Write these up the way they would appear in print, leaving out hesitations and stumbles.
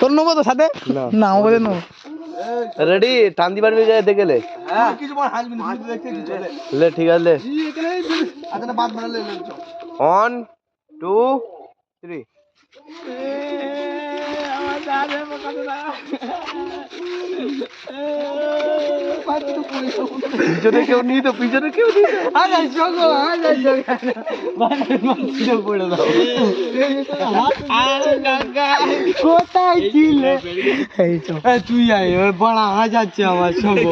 তোর নেবো তো সাথে না আমাকে নেবো রেডি টান দিবার যায় দেখে লে ঠিক আছে 1 2 3 পিছনে কেউ নেই তো পড়ে দাও কোথায় ছিলে তুই বড়া যাচ্ছে আমার সঙ্গ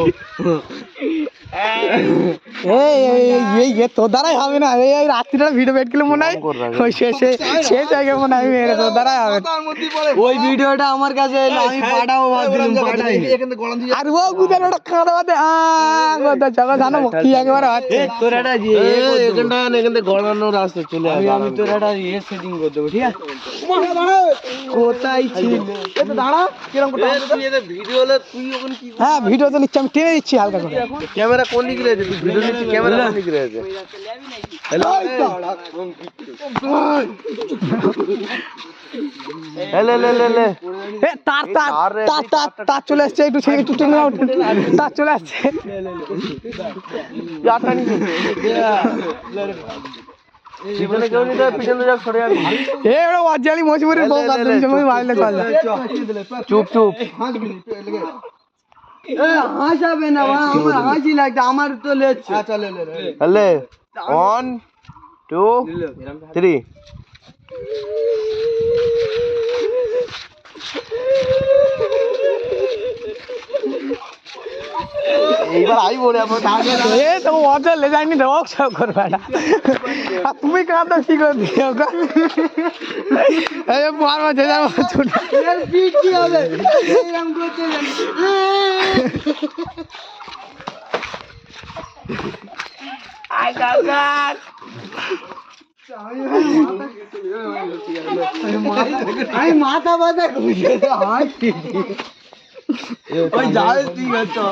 তোর দ্বারাই হবে না এই রাত্রিটা ভিডিও বেট গেলে মনে হয় ওই শেষে শেষ জায়গায় মনে হয় তোর দ্বারাই হবে ওই ভিডিওটা আমার কাছে আমি পাঠাবো আর ও গুদের ওটা কাঁদা বাদে জানো কি একেবারে তোর একটা এখানটা গড়ানোর রাস্তা চলে আসবে আমি তোর একটা সেটিং করে দেবো ঠিক আছে কোথায় ছিল দাঁড়া কিরকম ভিডিও হলে তুই ওখানে কি হ্যাঁ ভিডিও তো নিচ্ছি আমি টেনে দিচ্ছি হালকা করে ক্যামেরা কোন দিকে রয়েছে তুই ভিডিও নিচ্ছিস ক্যামেরা কোন দিকে রয়েছে তার চলে আসছে একটু তার চলে আসছে চুপ চুপ হাসাবে না আমার হাসি লাগছে আমার তো লেচ্ছে 1 2 3 এইবার আই বলে লে যায়নি দেওয়া সব করবে না আর তুমি কাঁদো কি করে দিও মারবা যে যাবো কি হবে আমি মাথা ব্যথা খুঁজে ওই যাবে ঠিক আছে